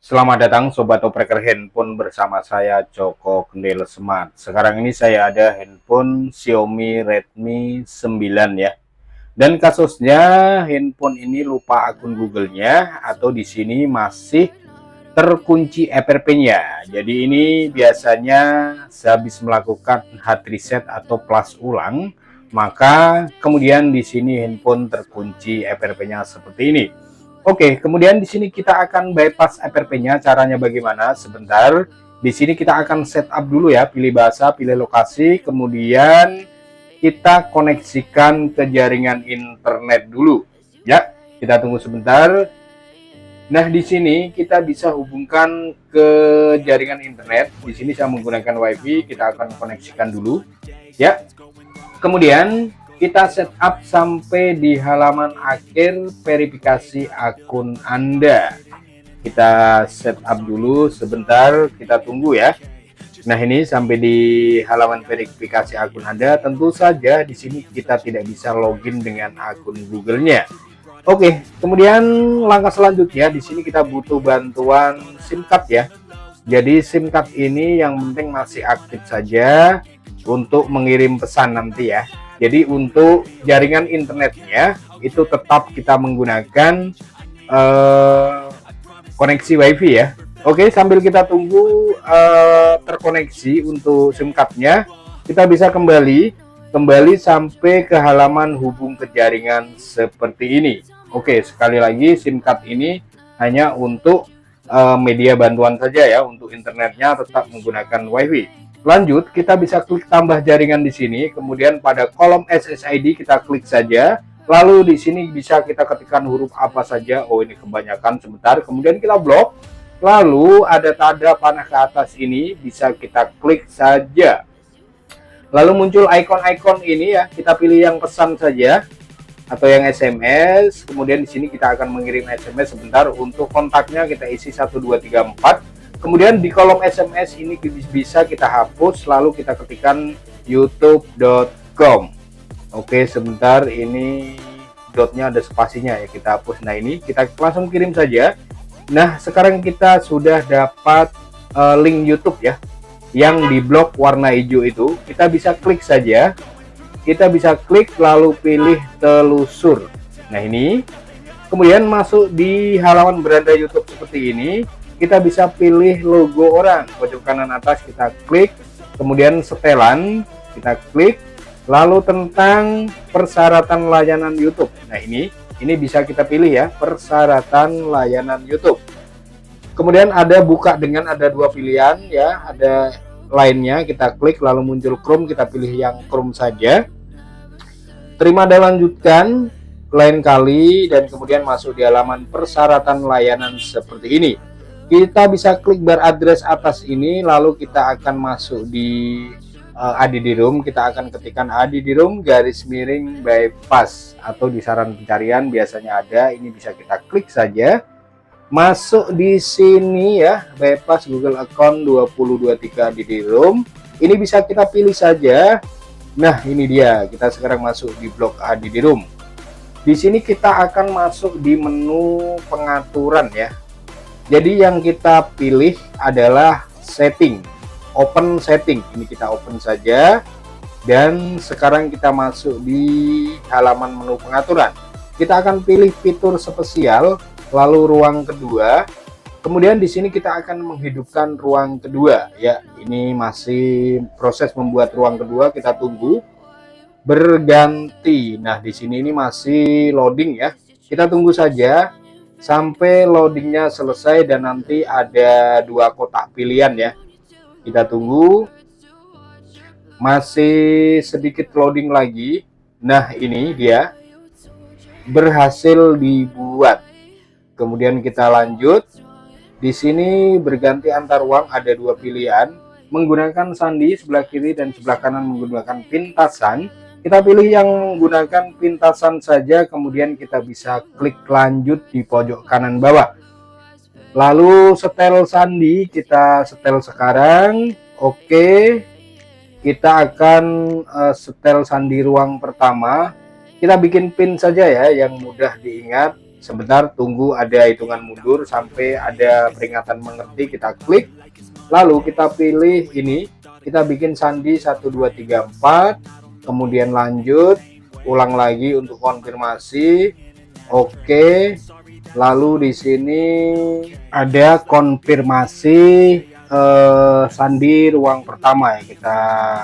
Selamat datang Sobat Opreker Handphone bersama saya Joko Kendel Smart. Sekarang ini saya ada handphone Xiaomi Redmi 9 ya. Dan kasusnya handphone ini lupa akun Google-nya atau di sini masih terkunci FRP-nya. Jadi ini biasanya sehabis melakukan hard reset atau plus ulang, maka kemudian di sini handphone terkunci FRP-nya seperti ini. Oke, kemudian di sini kita akan bypass FRP-nya. Caranya bagaimana? Sebentar. Di sini kita akan setup dulu ya, pilih bahasa, pilih lokasi, kemudian kita koneksikan ke jaringan internet dulu. Ya, kita tunggu sebentar. Nah, di sini kita bisa hubungkan ke jaringan internet. Di sini saya menggunakan WiFi, kita akan koneksikan dulu. Ya. Kemudian kita setup sampai di halaman akhir verifikasi akun Anda. Kita setup dulu sebentar, kita tunggu ya. Nah, ini sampai di halaman verifikasi akun Anda. Tentu saja di sini kita tidak bisa login dengan akun Google-nya. Oke, kemudian langkah selanjutnya di sini kita butuh bantuan SIM card ya. Jadi SIM card ini yang penting masih aktif saja untuk mengirim pesan nanti ya. Jadi untuk jaringan internetnya itu tetap kita menggunakan koneksi WiFi ya. Oke, sambil kita tunggu terkoneksi untuk SIM cardnya, kita bisa kembali sampai ke halaman hubung ke jaringan seperti ini. Oke, sekali lagi SIM card ini hanya untuk media bantuan saja ya, untuk internetnya tetap menggunakan WiFi. Lanjut, kita bisa klik tambah jaringan di sini, kemudian pada kolom SSID kita klik saja. Lalu di sini bisa kita ketikkan huruf apa saja. Oh, ini kebanyakan, sebentar. Kemudian kita blok. Lalu ada tanda panah ke atas ini, bisa kita klik saja. Lalu muncul ikon-ikon ini ya, kita pilih yang pesan saja atau yang SMS. Kemudian di sini kita akan mengirim SMS sebentar. Untuk kontaknya kita isi 1234. Kemudian di kolom SMS ini bisa kita hapus, lalu kita ketikkan youtube.com. Oke, sebentar, ini dotnya ada spasinya ya, kita hapus. Nah, ini kita langsung kirim saja. Nah, sekarang kita sudah dapat link YouTube ya, yang di blok warna hijau itu. Kita bisa klik saja. Kita bisa klik lalu pilih telusur. Nah, ini kemudian masuk di halaman beranda YouTube seperti ini. Kita bisa pilih logo orang, pojok kanan atas kita klik, kemudian setelan kita klik, lalu tentang persyaratan layanan YouTube. Nah, ini bisa kita pilih ya, persyaratan layanan YouTube. Kemudian ada buka dengan, ada dua pilihan ya, ada lainnya, kita klik lalu muncul Chrome, kita pilih yang Chrome saja. Terima dan lanjutkan lain kali, dan kemudian masuk di halaman persyaratan layanan seperti ini. Kita bisa klik bar address atas ini, lalu kita akan masuk di ADD-ROM. Kita akan ketikkan ADD-ROM _ bypass, atau di saran pencarian biasanya ada. Ini bisa kita klik saja. Masuk di sini ya, bypass Google Account 2023 ADD-ROM. Ini bisa kita pilih saja. Nah, ini dia. Kita sekarang masuk di blok ADD-ROM. Di sini kita akan masuk di menu pengaturan ya. Jadi yang kita pilih adalah setting, open setting. Ini kita open saja. Dan sekarang kita masuk di halaman menu pengaturan. Kita akan pilih fitur spesial, lalu ruang kedua. Kemudian di sini kita akan menghidupkan ruang kedua ya. Ini masih proses membuat ruang kedua, kita tunggu berganti. Nah, di sini ini masih loading ya. Kita tunggu saja sampai loadingnya selesai, dan nanti ada dua kotak pilihan ya. Kita tunggu, masih sedikit loading lagi. Nah, ini dia berhasil dibuat. Kemudian kita lanjut. Di sini berganti antar ruang, ada dua pilihan, menggunakan sandi sebelah kiri dan sebelah kanan menggunakan pintasan. Kita pilih yang menggunakan pintasan saja, kemudian kita bisa klik lanjut di pojok kanan bawah. Lalu setel sandi, kita setel sekarang. Oke, kita akan setel sandi ruang pertama. Kita bikin pin saja ya, yang mudah diingat. sebentar, tunggu ada hitungan mundur sampai ada peringatan mengerti, kita klik, lalu kita pilih ini, kita bikin sandi 1 2 3 4, kemudian lanjut, ulang lagi untuk konfirmasi. Oke, lalu di sini ada konfirmasi sandi ruang pertama ya, kita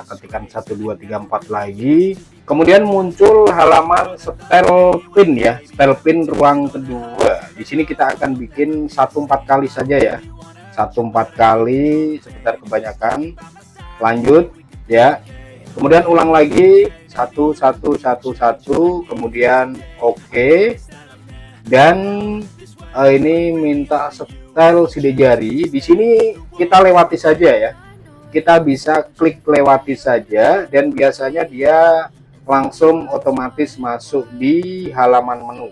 ketikkan 1 2 3 4 lagi, kemudian muncul halaman setel pin ya, setel pin ruang kedua. Di sini kita akan bikin 1 4 kali saja ya, 1 4 kali, sebentar kebanyakan, lanjut ya, kemudian ulang lagi 1 1 1 1, kemudian oke. Dan ini minta setel sidik jari. Di sini kita lewati saja ya, kita bisa klik lewati saja, dan biasanya dia langsung otomatis masuk di halaman menu.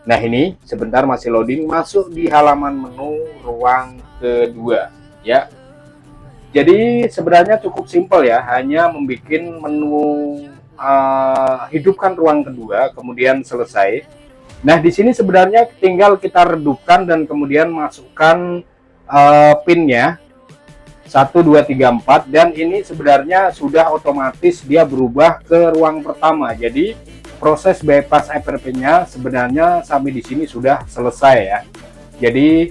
Nah ini sebentar masih loading, masuk di halaman menu ruang kedua ya. Jadi sebenarnya cukup simpel ya, hanya membuat menu hidupkan ruang kedua, kemudian selesai. Nah di sini sebenarnya tinggal kita redupkan dan kemudian masukkan pinnya 1 2 3 4, dan ini sebenarnya sudah otomatis dia berubah ke ruang pertama. Jadi proses bypass FRP-nya sebenarnya sampai di sini sudah selesai ya. Jadi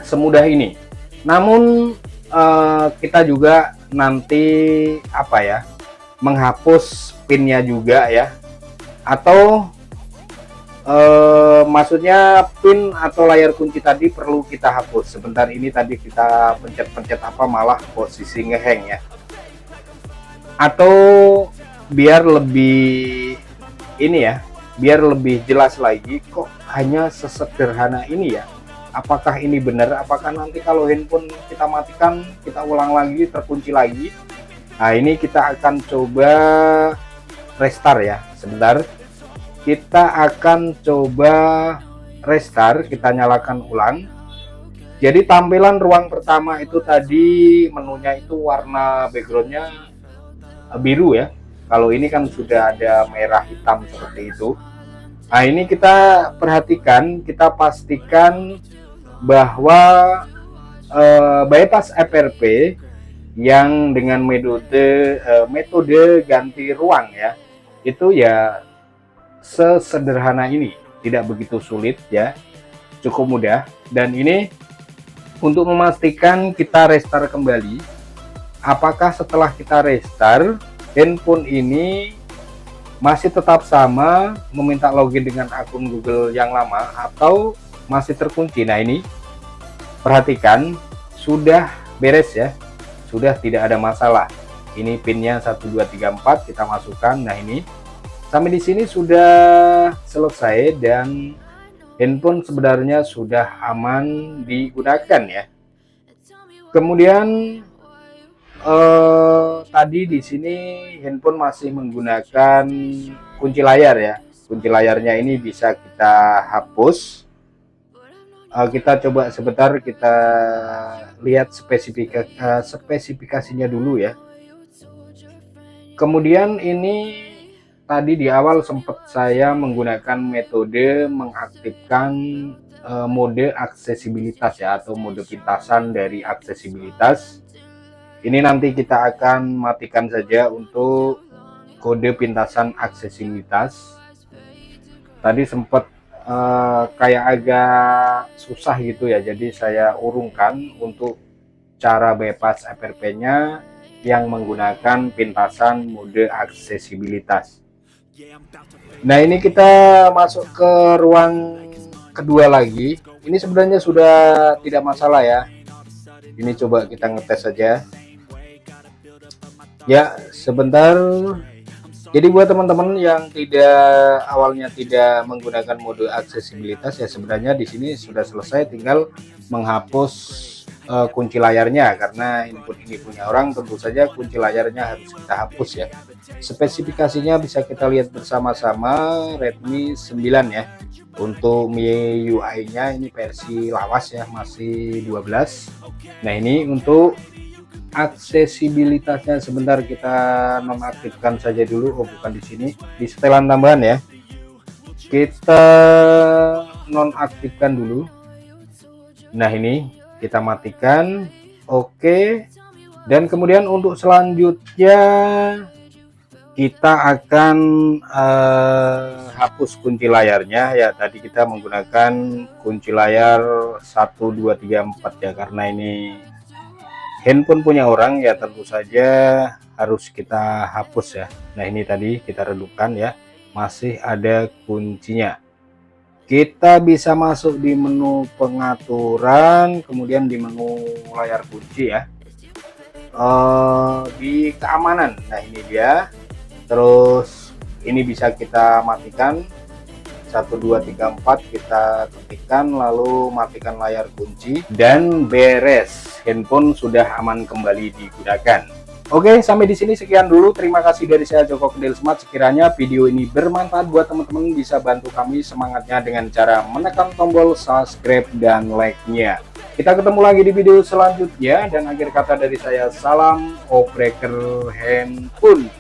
semudah ini. Namun kita juga nanti apa ya, menghapus pinnya juga ya, atau maksudnya pin atau layar kunci tadi perlu kita hapus. Sebentar, ini tadi kita pencet-pencet apa malah posisi ngehang ya. Atau biar lebih ini ya, biar lebih jelas lagi, kok hanya sesederhana ini ya. Apakah ini benar? Apakah nanti kalau handphone kita matikan, kita ulang lagi, terkunci lagi? Nah ini kita akan coba restart ya. Sebentar, kita akan coba restart, kita nyalakan ulang. Jadi tampilan ruang pertama itu tadi menunya itu warna backgroundnya biru ya. Kalau ini kan sudah ada merah hitam seperti itu. Nah ini kita perhatikan, kita pastikan bahwa bypass FRP yang dengan metode ganti ruang ya, itu ya sesederhana ini, tidak begitu sulit ya, cukup mudah. Dan ini untuk memastikan kita restart kembali, apakah setelah kita restart handphone ini masih tetap sama meminta login dengan akun Google yang lama atau masih terkunci. Nah ini perhatikan, sudah beres ya, sudah tidak ada masalah. Ini pinnya 1 2 3 4 kita masukkan. Nah ini sampai di sini sudah selesai dan handphone sebenarnya sudah aman digunakan ya. Kemudian tadi di sini handphone masih menggunakan kunci layar ya. Kunci layarnya ini bisa kita hapus. Kita coba sebentar, kita lihat spesifikasinya dulu ya. Kemudian ini tadi di awal sempat saya menggunakan metode mengaktifkan mode aksesibilitas ya, atau mode pintasan dari aksesibilitas. Ini nanti kita akan matikan saja untuk kode pintasan aksesibilitas. Tadi sempat kayak agak susah gitu ya, jadi saya urungkan untuk cara bypass FRP-nya yang menggunakan pintasan mode aksesibilitas. Nah ini kita masuk ke ruang kedua lagi. Ini sebenarnya sudah tidak masalah ya. Ini coba kita ngetes saja ya, sebentar. Jadi buat teman-teman yang awalnya tidak menggunakan mode aksesibilitas ya, sebenarnya di sini sudah selesai, tinggal menghapus kunci layarnya, karena input ini punya orang, tentu saja kunci layarnya harus kita hapus ya. Spesifikasinya bisa kita lihat bersama-sama, Redmi 9 ya. Untuk MIUI-nya ini versi lawas ya, masih 12. Nah ini untuk aksesibilitasnya sebentar kita nonaktifkan saja dulu. Oh bukan di sini, di setelan tambahan ya. kita nonaktifkan dulu. Nah, ini kita matikan. Oke. Dan kemudian untuk selanjutnya kita akan hapus kunci layarnya ya. Tadi kita menggunakan kunci layar 1 2 3 4 ya, karena ini handphone punya orang ya, tentu saja harus kita hapus ya. Nah, ini tadi kita redupkan ya, masih ada kuncinya. Kita bisa masuk di menu pengaturan, kemudian di menu layar kunci ya, di keamanan. Nah, ini dia. Terus ini bisa kita matikan 1 2 3 4, kita ketikkan lalu matikan layar kunci dan beres, handphone sudah aman kembali digunakan. Oke, sampai di sini sekian dulu. Terima kasih dari saya Joko Kendil Smart. Sekiranya video ini bermanfaat buat teman-teman, bisa bantu kami semangatnya dengan cara menekan tombol subscribe dan like-nya. Kita ketemu lagi di video selanjutnya, dan akhir kata dari saya, salam operator handphone.